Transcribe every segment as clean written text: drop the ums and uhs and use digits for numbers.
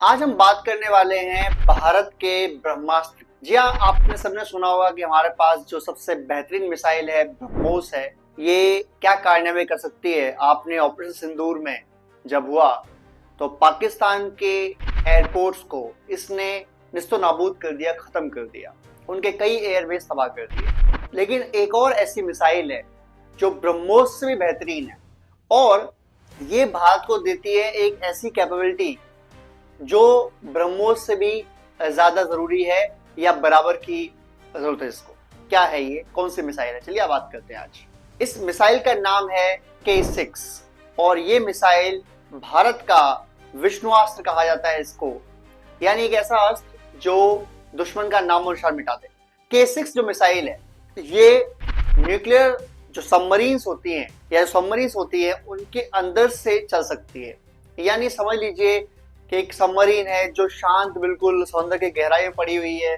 आज हम बात करने वाले हैं भारत के ब्रह्मास्त्र। जी हाँ, आपने सबने सुना होगा कि हमारे पास जो सबसे बेहतरीन मिसाइल है ब्रह्मोस है। ये क्या कारनामे कर सकती है। आपने ऑपरेशन सिंदूर में जब हुआ तो पाकिस्तान के एयरपोर्ट्स को इसने निस्तो नाबूद कर दिया, खत्म कर दिया, उनके कई एयरवेज तबाह कर दिए। लेकिन एक और ऐसी मिसाइल है जो ब्रह्मोस से भी बेहतरीन है और ये भारत को देती है एक ऐसी कैपेबिलिटी जो ब्रह्मोस से भी ज्यादा जरूरी है या बराबर की जरूरत है इसको। क्या है ये, कौन सी मिसाइल है, चलिए बात करते हैं आज। इस मिसाइल का नाम है K6 और ये मिसाइल भारत का विष्णुअस्त्र कहा जाता है इसको, यानी एक ऐसा अस्त्र जो दुश्मन का नामो निशान मिटा दे। K6 जो मिसाइल है ये न्यूक्लियर जो सबमरीन्स होती हैं या सबमरीन्स होती है उनके अंदर से चल सकती है। यानी समझ लीजिए कि एक सबमरीन है जो शांत बिल्कुल समुद्र के गहराई में पड़ी हुई है,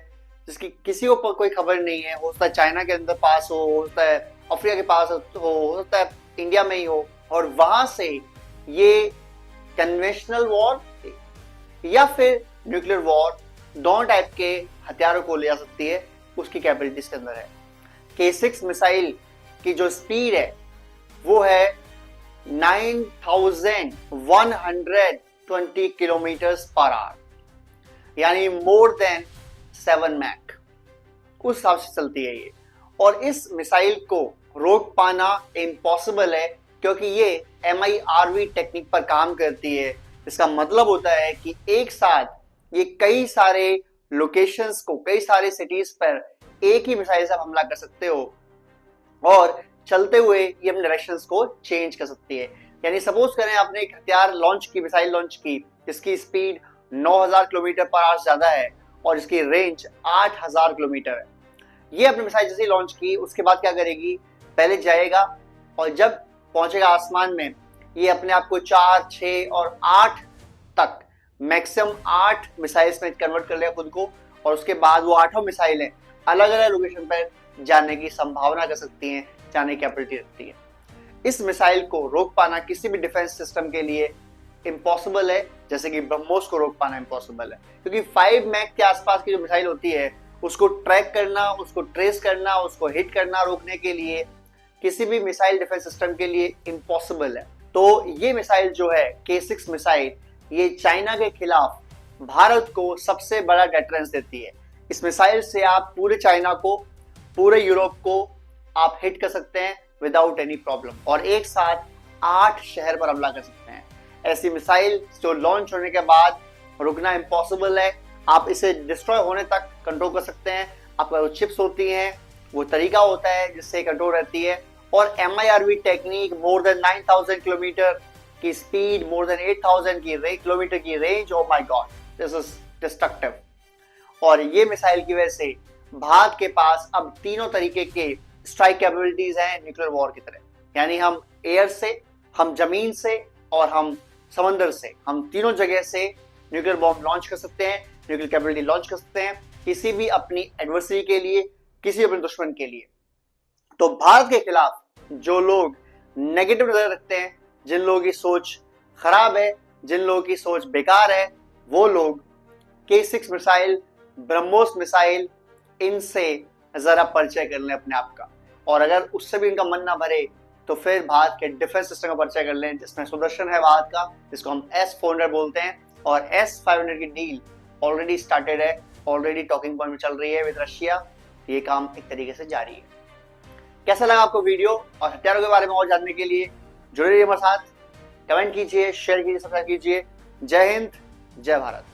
जिसकी किसी को कोई खबर नहीं है। हो सकता है चाइना के अंदर पास हो सकता है अफ्रीका के पास हो सकता है इंडिया में ही हो, और वहां से ये कन्वेंशनल वॉर या फिर न्यूक्लियर वॉर दोनों टाइप के हथियारों को ले जा सकती है, उसकी कैपेबिलिटीज के अंदर है। K6 मिसाइल की जो स्पीड है वो है 9120 किलोमीटर पर आवर, यानी मोर देन 7 मैक, उस हिसाब से चलती है ये। और इस मिसाइल को रोक पाना इम्पॉसिबल है क्योंकि ये MIRV टेक्निक पर काम करती है। इसका मतलब होता है कि एक साथ ये कई सारे लोकेशंस को, कई सारे सिटीज पर एक ही मिसाइल से आप हमला कर सकते हो और चलते हुए ये अपने डायरेक्शंस को चेंज कर सकती है। यानी सपोज करें आपने एक हथियार लॉन्च की, मिसाइल लॉन्च की, जिसकी स्पीड 9000 किलोमीटर पर आवर ज्यादा है और इसकी रेंज 8000 किलोमीटर है। ये अपनी मिसाइल जैसे लॉन्च की, उसके बाद क्या करेगी, पहले जाएगा और जब पहुंचेगा आसमान में ये अपने आप को 4, 6 और 8 तक, मैक्सिमम 8 मिसाइल्स में कन्वर्ट कर लेगा खुद को, और उसके बाद वो 8 मिसाइलें अलग अलग लोकेशन पर जाने की संभावना कर सकती हैं, जाने की कैपेबिलिटी रखती है। इस मिसाइल को रोक पाना किसी भी डिफेंस सिस्टम के लिए इम्पॉसिबल है, जैसे कि ब्रह्मोस को रोक पाना इम्पॉसिबल है, क्योंकि 5 मैक के आसपास की जो मिसाइल होती है उसको ट्रैक करना, उसको ट्रेस करना, उसको हिट करना रोकने के लिए किसी भी मिसाइल डिफेंस सिस्टम के लिए इम्पॉसिबल है। तो ये मिसाइल जो है K6 मिसाइल, ये चाइना के खिलाफ भारत को सबसे बड़ा डेटरेंस देती है। इस मिसाइल से आप पूरे चाइना को, पूरे यूरोप को आप हिट कर सकते हैं विदाउट एनी प्रॉब्लम, और एक साथ 8 शहर पर हमला कर सकते हैं। ऐसी मिसाइल जो लॉन्च होने के बाद रुकना इम्पॉसिबल है। आप इसे डिस्ट्रॉय होने तक कंट्रोल कर सकते हैं। आपका जो चिप्स होती हैं वो तरीका होता है जिससे कंट्रोल रहती है, और MIRV technique, more than 9000 kilometre की स्पीड, मोर देन 8000 किलोमीटर की range, oh my God, this is destructive. और ये मिसाइल की वजह से भारत के पास अब तीनों तरीके के स्ट्राइक कैपेबिलिटीज हैं न्यूक्लियर वॉर की तरह। यानी हम एयर से, हम जमीन से और हम समंदर से, हम तीनों जगह से न्यूक्लियर बॉम्ब लॉन्च कर सकते हैं, न्यूक्लियर कैपेबिलिटी लॉन्च कर सकते हैं किसी भी अपनी एडवर्सरी के लिए, किसी भी अपने दुश्मन के लिए। तो भारत के खिलाफ जो लोग नेगेटिव नजर रखते हैं, जिन लोगों की सोच खराब है, जिन लोगों की सोच बेकार है, वो लोग K6 मिसाइल, ब्रह्मोस मिसाइल, इनसे जरा परिचय कर लें अपने आप का। और अगर उससे भी इनका मन ना भरे तो फिर भारत के डिफेंस सिस्टम का परिचय कर लें, जिसमें सुदर्शन है भारत का, जिसको हम S-400 बोलते हैं, और S-500 की डील ऑलरेडी स्टार्टेड है, ऑलरेडी टॉकिंग पॉइंट में चल रही है विद रशिया। ये काम एक तरीके से जारी है। कैसा लगा आपको वीडियो, और हथियारों के बारे में और जानने के लिए जुड़े रहिए हमारे साथ। कमेंट कीजिए, शेयर कीजिए, सब्सक्राइब कीजिए। जय हिंद, जय भारत।